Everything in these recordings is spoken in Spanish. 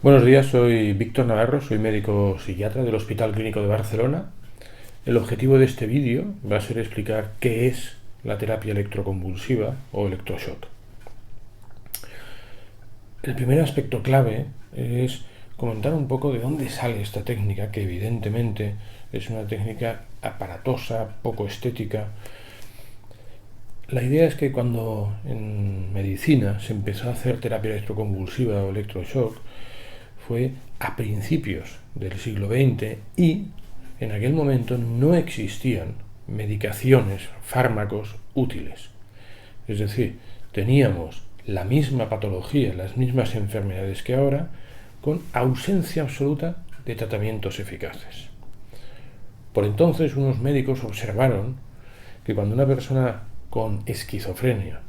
Buenos días, soy Víctor Navarro, soy médico psiquiatra del Hospital Clínico de Barcelona. El objetivo de este vídeo va a ser explicar qué es la terapia electroconvulsiva o electroshock. El primer aspecto clave es comentar un poco de dónde sale esta técnica, que evidentemente es una técnica aparatosa, poco estética. La idea es que cuando en medicina se empezó a hacer terapia electroconvulsiva o electroshock, fue a principios del siglo XX y en aquel momento no existían medicaciones, fármacos útiles. Es decir, teníamos la misma patología, las mismas enfermedades que ahora, con ausencia absoluta de tratamientos eficaces. Por entonces unos médicos observaron que cuando una persona con esquizofrenia,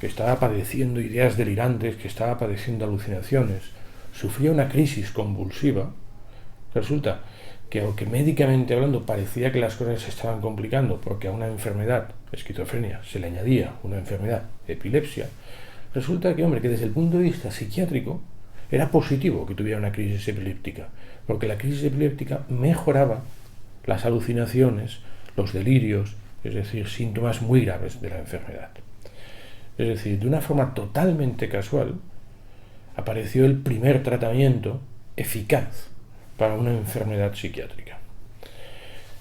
que estaba padeciendo ideas delirantes, que estaba padeciendo alucinaciones, sufría una crisis convulsiva, resulta que aunque médicamente hablando parecía que las cosas se estaban complicando porque a una enfermedad, esquizofrenia, se le añadía una enfermedad, epilepsia, resulta que, que desde el punto de vista psiquiátrico era positivo que tuviera una crisis epiléptica, porque la crisis epiléptica mejoraba las alucinaciones, los delirios, es decir, síntomas muy graves de la enfermedad. Es decir, de una forma totalmente casual, apareció el primer tratamiento eficaz para una enfermedad psiquiátrica.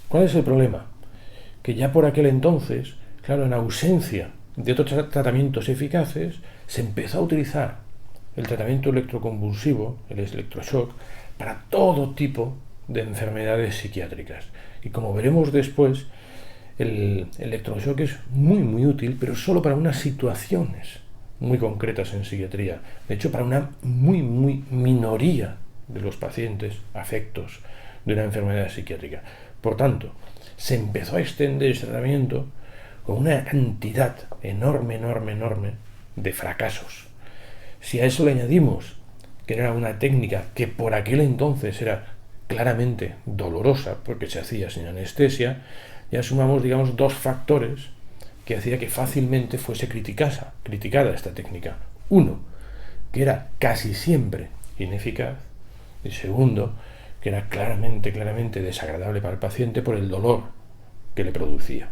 ¿Cuál es el problema? Que ya por aquel entonces, claro, en ausencia de otros tratamientos eficaces, se empezó a utilizar el tratamiento electroconvulsivo, el electroshock, para todo tipo de enfermedades psiquiátricas. Y como veremos después, el electroshock es muy útil, pero solo para unas situaciones muy concretas en psiquiatría. De hecho, para una muy minoría de los pacientes afectos de una enfermedad psiquiátrica. Por tanto, se empezó a extender este tratamiento con una cantidad enorme de fracasos. Si a eso le añadimos que era una técnica que por aquel entonces era claramente dolorosa porque se hacía sin anestesia, ya sumamos, digamos, dos factores que hacía que fácilmente fuese criticada esta técnica. Uno, que era casi siempre ineficaz, y segundo, que era claramente desagradable para el paciente por el dolor que le producía.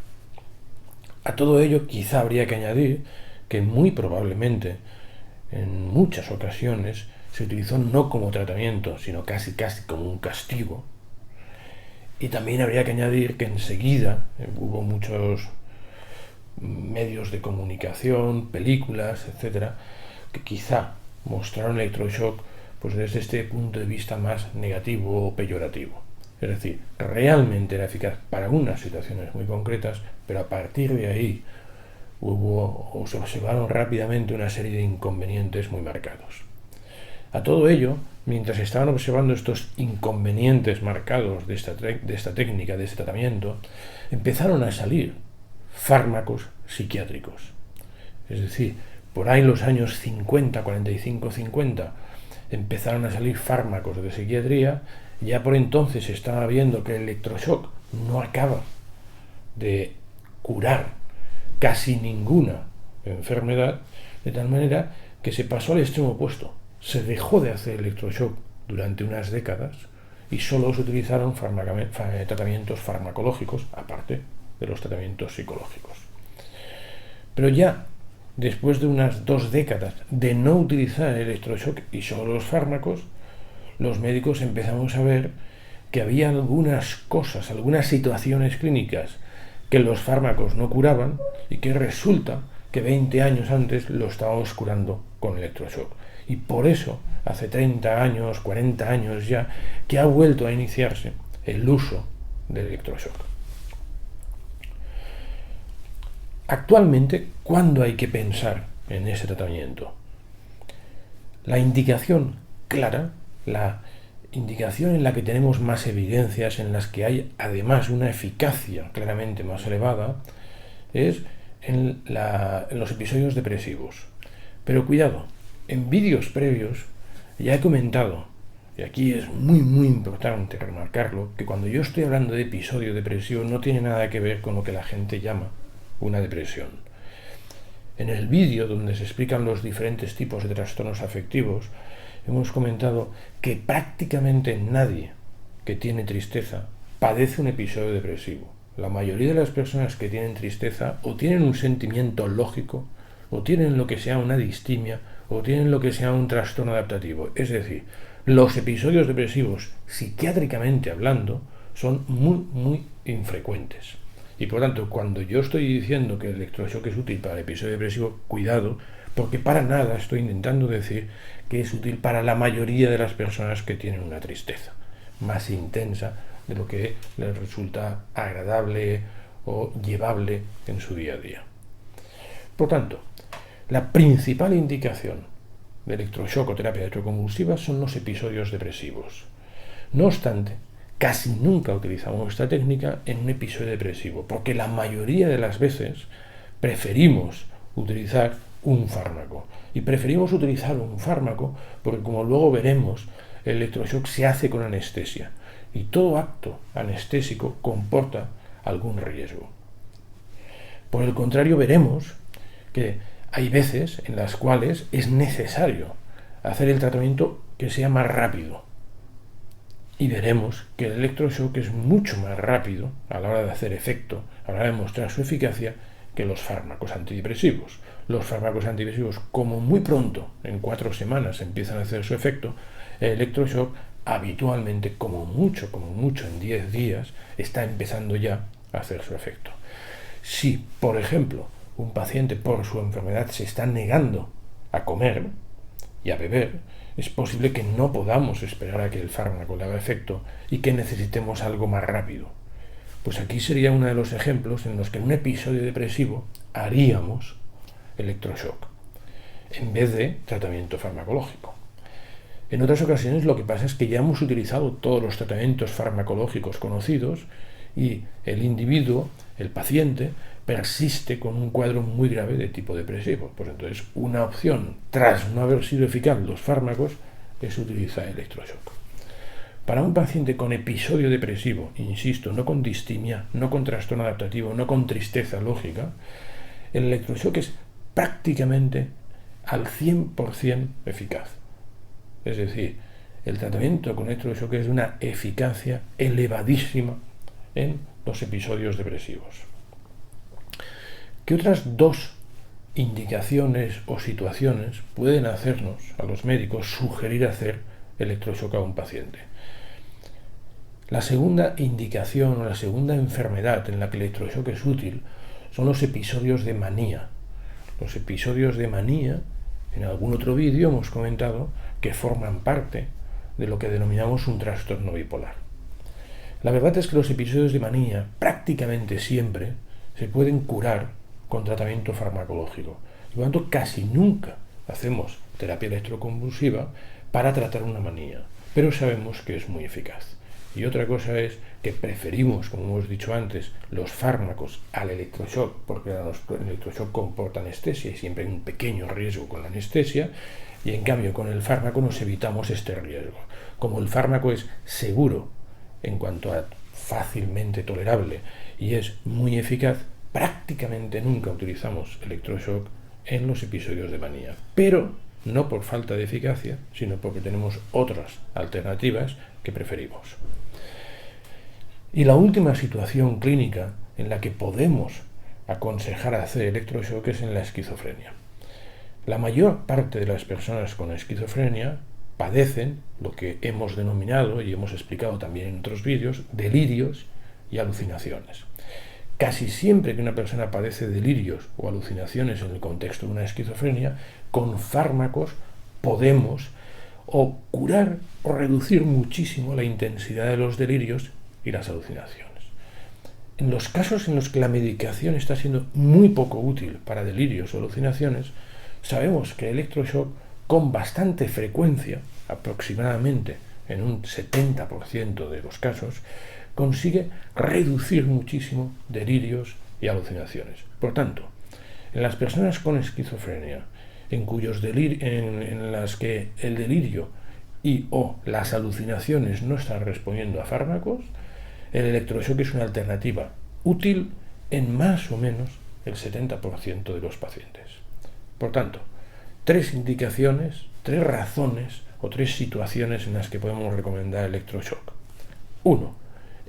A todo ello quizá habría que añadir que muy probablemente en muchas ocasiones se utilizó no como tratamiento, sino casi como un castigo. Y también habría que añadir que enseguida hubo muchos medios de comunicación, películas, etcétera, que quizá mostraron electroshock pues desde este punto de vista más negativo o peyorativo. Es decir, realmente era eficaz para unas situaciones muy concretas, pero a partir de ahí se observaron rápidamente una serie de inconvenientes muy marcados. A todo ello, mientras estaban observando estos inconvenientes marcados de esta técnica, de este tratamiento, empezaron a salir fármacos psiquiátricos. Es decir, por ahí en los años 50, 45, 50, empezaron a salir fármacos de psiquiatría. Ya por entonces se estaba viendo que el electroshock no acaba de curar casi ninguna enfermedad, de tal manera que se pasó al extremo opuesto. Se dejó de hacer electroshock durante unas décadas y solo se utilizaron tratamientos farmacológicos, aparte de los tratamientos psicológicos. Pero ya después de unas 2 décadas de no utilizar el electroshock y solo los fármacos, los médicos empezamos a ver que había algunas cosas, algunas situaciones clínicas que los fármacos no curaban y que resulta que 20 años antes lo estábamos curando con electroshock. Y por eso, hace 30 años, 40 años ya, que ha vuelto a iniciarse el uso del electroshock. Actualmente, ¿cuándo hay que pensar en ese tratamiento? La indicación clara, la indicación en la que tenemos más evidencias, en las que hay además una eficacia claramente más elevada, es en los episodios depresivos. Pero cuidado, en vídeos previos ya he comentado, y aquí es muy importante remarcarlo, que cuando yo estoy hablando de episodio depresivo no tiene nada que ver con lo que la gente llama una depresión. En el vídeo donde se explican los diferentes tipos de trastornos afectivos, hemos comentado que prácticamente nadie que tiene tristeza padece un episodio depresivo. La mayoría de las personas que tienen tristeza o tienen un sentimiento lógico, o tienen lo que sea una distimia, o tienen lo que sea un trastorno adaptativo. Es decir, los episodios depresivos, psiquiátricamente hablando, son muy infrecuentes. Y por tanto, cuando yo estoy diciendo que el electroshock es útil para el episodio depresivo, cuidado, porque para nada estoy intentando decir que es útil para la mayoría de las personas que tienen una tristeza más intensa de lo que les resulta agradable o llevable en su día a día. Por tanto, la principal indicación de electroshock o terapia electroconvulsiva son los episodios depresivos. No obstante, casi nunca utilizamos esta técnica en un episodio depresivo, porque la mayoría de las veces preferimos utilizar un fármaco. Y preferimos utilizar un fármaco porque, como luego veremos, el electroshock se hace con anestesia. Y todo acto anestésico comporta algún riesgo. Por el contrario, veremos que hay veces en las cuales es necesario hacer el tratamiento que sea más rápido. Y veremos que el electroshock es mucho más rápido a la hora de hacer efecto, a la hora de mostrar su eficacia, que los fármacos antidepresivos. Los fármacos antidepresivos, como muy pronto, en 4 semanas, empiezan a hacer su efecto, el electroshock habitualmente, como mucho en 10 días, está empezando ya a hacer su efecto. Si, por ejemplo, un paciente por su enfermedad se está negando a comer y a beber, es posible que no podamos esperar a que el fármaco le haga efecto y que necesitemos algo más rápido. Pues aquí sería uno de los ejemplos en los que en un episodio depresivo haríamos electroshock en vez de tratamiento farmacológico. En otras ocasiones lo que pasa es que ya hemos utilizado todos los tratamientos farmacológicos conocidos y el individuo, el paciente, persiste con un cuadro muy grave de tipo depresivo. Pues entonces una opción, tras no haber sido eficaz los fármacos, es utilizar electroshock. Para un paciente con episodio depresivo, insisto, no con distimia, no con trastorno adaptativo, no con tristeza lógica, el electroshock es prácticamente al 100% eficaz. Es decir, el tratamiento con electroshock es de una eficacia elevadísima en los episodios depresivos. ¿Qué otras 2 indicaciones o situaciones pueden hacernos, a los médicos, sugerir hacer electroshock a un paciente? La segunda indicación o la segunda enfermedad en la que el electroshock es útil son los episodios de manía. Los episodios de manía, en algún otro vídeo hemos comentado que forman parte de lo que denominamos un trastorno bipolar. La verdad es que los episodios de manía prácticamente siempre se pueden curar con tratamiento farmacológico. Y por lo tanto, casi nunca hacemos terapia electroconvulsiva para tratar una manía, pero sabemos que es muy eficaz. Y otra cosa es que preferimos, como hemos dicho antes, los fármacos al electroshock, porque el electroshock comporta anestesia y siempre hay un pequeño riesgo con la anestesia, y en cambio con el fármaco nos evitamos este riesgo. Como el fármaco es seguro en cuanto a fácilmente tolerable y es muy eficaz, prácticamente nunca utilizamos electroshock en los episodios de manía. Pero no por falta de eficacia, sino porque tenemos otras alternativas que preferimos. Y la última situación clínica en la que podemos aconsejar hacer electroshock es en la esquizofrenia. La mayor parte de las personas con esquizofrenia padecen lo que hemos denominado, y hemos explicado también en otros vídeos, delirios y alucinaciones. Casi siempre que una persona padece delirios o alucinaciones en el contexto de una esquizofrenia, con fármacos podemos o curar o reducir muchísimo la intensidad de los delirios y las alucinaciones. En los casos en los que la medicación está siendo muy poco útil para delirios o alucinaciones, sabemos que el electroshock con bastante frecuencia, aproximadamente en un 70% de los casos, consigue reducir muchísimo delirios y alucinaciones. Por tanto, en las personas con esquizofrenia, en las que el delirio y o las alucinaciones no están respondiendo a fármacos, el electroshock es una alternativa útil en más o menos el 70% de los pacientes. Por tanto, 3 indicaciones, 3 razones o 3 situaciones en las que podemos recomendar electroshock. 1.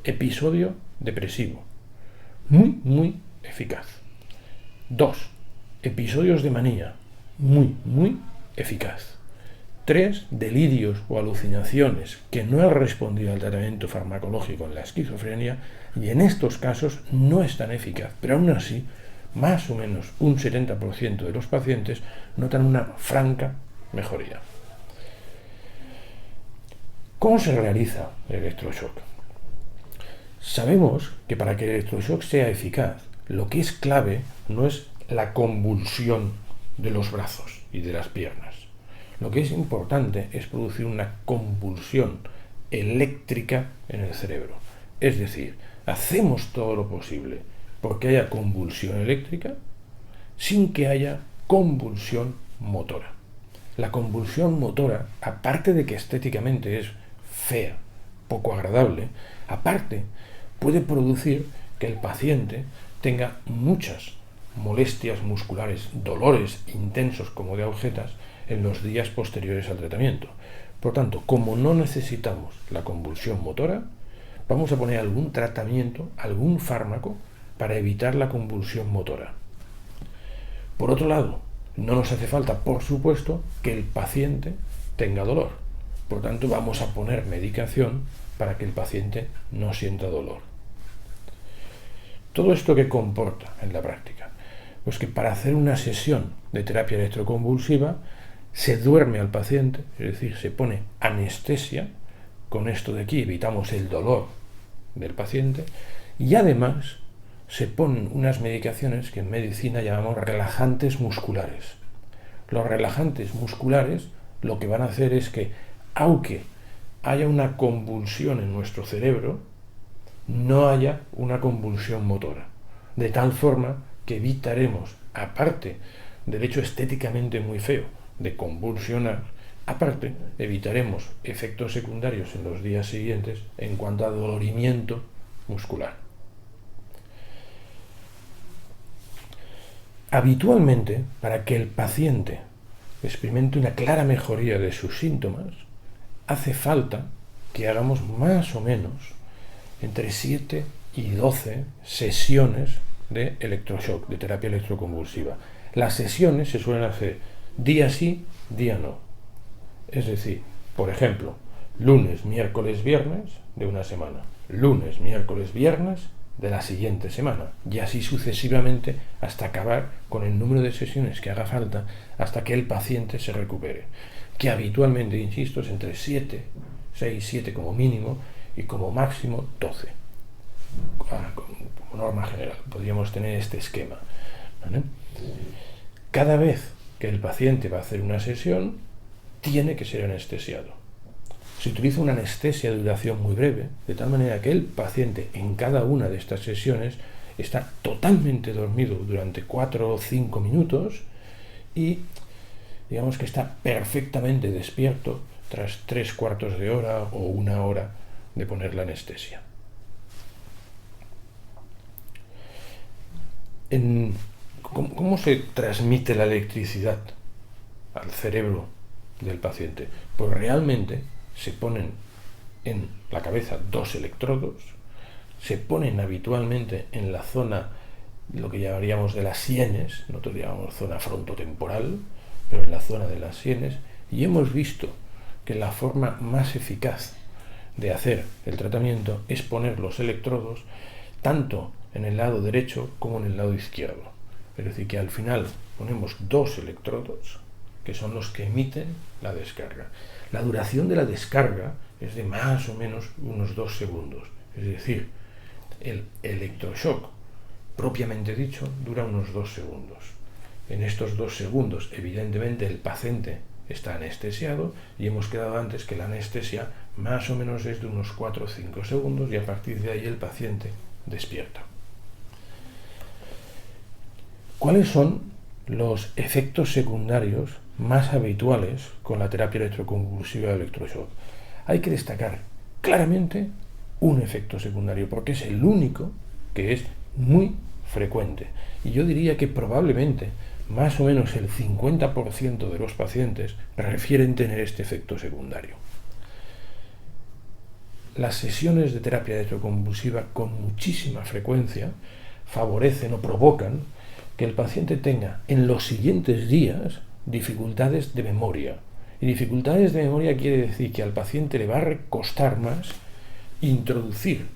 Episodio depresivo. Muy eficaz. 2. Episodios de manía. Muy eficaz. 3. Delirios o alucinaciones que no han respondido al tratamiento farmacológico en la esquizofrenia y en estos casos no es tan eficaz, pero aún así, más o menos un 70% de los pacientes notan una franca mejoría. ¿Cómo se realiza el electroshock? Sabemos que para que el electroshock sea eficaz, lo que es clave no es la convulsión de los brazos y de las piernas. Lo que es importante es producir una convulsión eléctrica en el cerebro. Es decir, hacemos todo lo posible porque haya convulsión eléctrica sin que haya convulsión motora. La convulsión motora, aparte de que estéticamente es fea, poco agradable, aparte puede producir que el paciente tenga muchas molestias musculares, dolores intensos como de agujetas en los días posteriores al tratamiento. Por tanto, como no necesitamos la convulsión motora, vamos a poner algún tratamiento, algún fármaco para evitar la convulsión motora. Por otro lado, no nos hace falta, por supuesto, que el paciente tenga dolor. Por tanto, vamos a poner medicación para que el paciente no sienta dolor. ¿Todo esto qué comporta en la práctica? Pues que para hacer una sesión de terapia electroconvulsiva se duerme al paciente, es decir, se pone anestesia. Con esto de aquí evitamos el dolor del paciente y además se ponen unas medicaciones que en medicina llamamos relajantes musculares. Los relajantes musculares lo que van a hacer es que, aunque haya una convulsión en nuestro cerebro, no haya una convulsión motora. De tal forma que evitaremos, aparte del hecho estéticamente muy feo de convulsionar, aparte evitaremos efectos secundarios en los días siguientes en cuanto a dolorimiento muscular. Habitualmente, para que el paciente experimente una clara mejoría de sus síntomas, hace falta que hagamos más o menos entre 7 y 12 sesiones de electroshock, de terapia electroconvulsiva. Las sesiones se suelen hacer día sí, día no. Es decir, por ejemplo, lunes, miércoles, viernes de una semana, lunes, miércoles, viernes de la siguiente semana, y así sucesivamente hasta acabar con el número de sesiones que haga falta hasta que el paciente se recupere, que habitualmente, insisto, es entre 6, 7 como mínimo y como máximo 12. Como norma general, podríamos tener este esquema, ¿vale? Cada vez que el paciente va a hacer una sesión, tiene que ser anestesiado. Se utiliza una anestesia de duración muy breve, de tal manera que el paciente en cada una de estas sesiones está totalmente dormido durante 4 o 5 minutos y digamos que está perfectamente despierto tras 3/4 de hora o 1 hora de poner la anestesia. ¿Cómo se transmite la electricidad al cerebro del paciente? Pues realmente se ponen en la cabeza 2 electrodos, se ponen habitualmente en la zona, lo que llamaríamos de las sienes, nosotros llamamos zona frontotemporal, pero en la zona de las sienes, y hemos visto que la forma más eficaz de hacer el tratamiento es poner los electrodos tanto en el lado derecho como en el lado izquierdo. Es decir, que al final ponemos 2 electrodos que son los que emiten la descarga. La duración de la descarga es de más o menos unos 2 segundos. Es decir, el electroshock propiamente dicho dura unos 2 segundos. En estos 2 segundos, evidentemente, el paciente está anestesiado y hemos quedado antes que la anestesia más o menos es de unos 4 o 5 segundos y a partir de ahí el paciente despierta. ¿Cuáles son los efectos secundarios más habituales con la terapia electroconvulsiva de electroshock? Hay que destacar claramente un efecto secundario porque es el único que es muy frecuente y yo diría que probablemente más o menos el 50% de los pacientes refieren tener este efecto secundario. Las sesiones de terapia electroconvulsiva con muchísima frecuencia favorecen o provocan que el paciente tenga en los siguientes días dificultades de memoria. Y dificultades de memoria quiere decir que al paciente le va a costar más introducir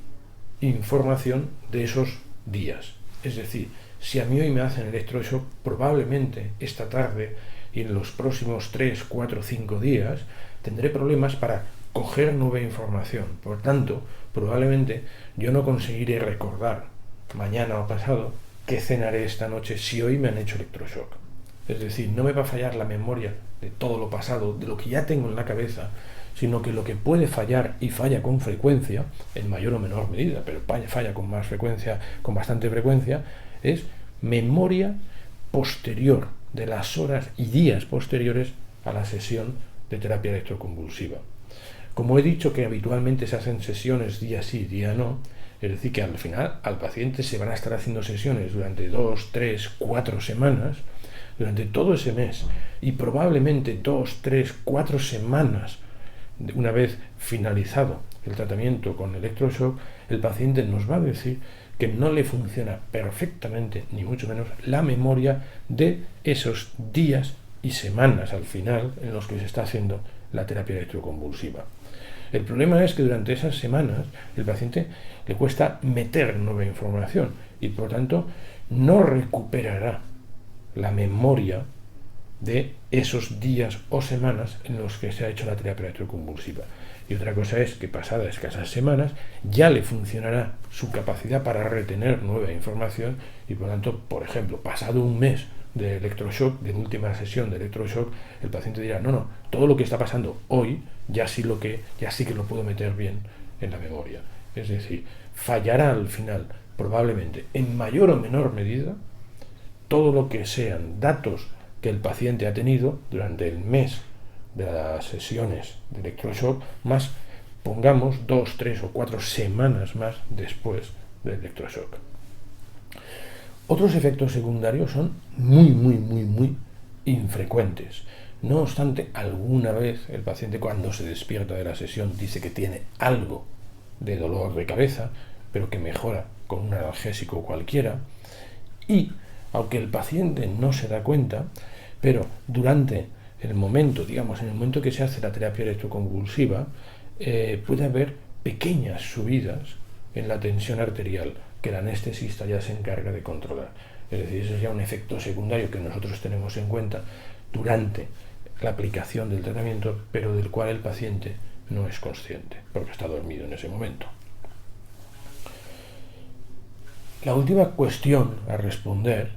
información de esos días. Es decir, si a mí hoy me hacen electroshock, probablemente esta tarde y en los próximos 3, 4, 5 días tendré problemas para coger nueva información. Por tanto, probablemente yo no conseguiré recordar mañana o pasado qué cenaré esta noche si hoy me han hecho electroshock. Es decir, no me va a fallar la memoria de todo lo pasado, de lo que ya tengo en la cabeza, sino que lo que puede fallar y falla con frecuencia, en mayor o menor medida, pero falla con más frecuencia, con bastante frecuencia, es memoria posterior de las horas y días posteriores a la sesión de terapia electroconvulsiva. Como he dicho que habitualmente se hacen sesiones día sí, día no, es decir, que al final al paciente se van a estar haciendo sesiones durante 2, 3, 4 semanas, durante todo ese mes, y probablemente 2, 3, 4 semanas, una vez finalizado el tratamiento con electroshock, el paciente nos va a decir que no le funciona perfectamente, ni mucho menos, la memoria de esos días y semanas al final en los que se está haciendo la terapia electroconvulsiva. El problema es que durante esas semanas el paciente le cuesta meter nueva información y por tanto no recuperará la memoria de esos días o semanas en los que se ha hecho la terapia electroconvulsiva. Y otra cosa es que pasadas escasas semanas ya le funcionará su capacidad para retener nueva información y por tanto, por ejemplo, pasado un mes de electroshock, de última sesión de electroshock, el paciente dirá, no, todo lo que está pasando hoy ya sí que lo puedo meter bien en la memoria. Es decir, fallará al final, probablemente, en mayor o menor medida, todo lo que sean datos que el paciente ha tenido durante el mes de las sesiones de electroshock, más, pongamos, 2, 3 o 4 semanas más después del electroshock. Otros efectos secundarios son muy infrecuentes. No obstante, alguna vez el paciente cuando se despierta de la sesión dice que tiene algo de dolor de cabeza, pero que mejora con un analgésico cualquiera. Y, aunque el paciente no se da cuenta, pero durante el momento, en el momento que se hace la terapia electroconvulsiva, puede haber pequeñas subidas en la tensión arterial que el anestesista ya se encarga de controlar. Es decir, eso es ya un efecto secundario que nosotros tenemos en cuenta durante la aplicación del tratamiento, pero del cual el paciente no es consciente, porque está dormido en ese momento. La última cuestión a responder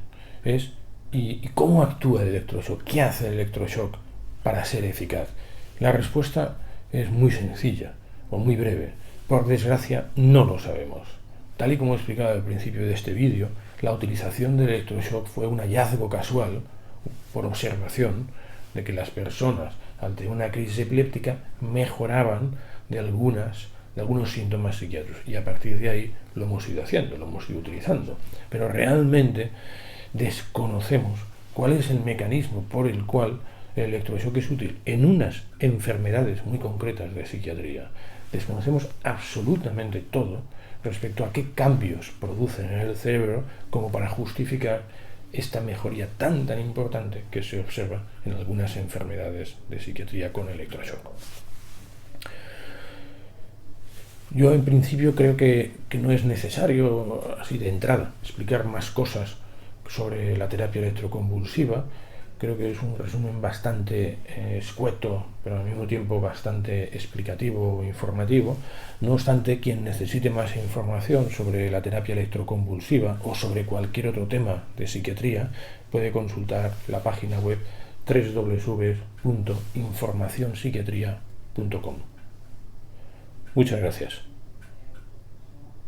es ¿y cómo actúa el electroshock? ¿Qué hace el electroshock para ser eficaz? La respuesta es muy sencilla o muy breve. Por desgracia, no lo sabemos. Tal y como he explicado al principio de este vídeo, la utilización del electroshock fue un hallazgo casual, por observación, de que las personas ante una crisis epiléptica mejoraban de algunos síntomas psiquiátricos. Y a partir de ahí lo hemos ido haciendo, lo hemos ido utilizando. Pero realmente desconocemos cuál es el mecanismo por el cual el electroshock es útil en unas enfermedades muy concretas de psiquiatría. Desconocemos absolutamente todo respecto a qué cambios producen en el cerebro como para justificar esta mejoría tan importante que se observa en algunas enfermedades de psiquiatría con electroshock. Yo en principio creo que no es necesario, así de entrada, explicar más cosas sobre la terapia electroconvulsiva. Creo que es un resumen bastante escueto, pero al mismo tiempo bastante explicativo o informativo. No obstante, quien necesite más información sobre la terapia electroconvulsiva o sobre cualquier otro tema de psiquiatría, puede consultar la página web www.informacionpsiquiatria.com. Muchas gracias.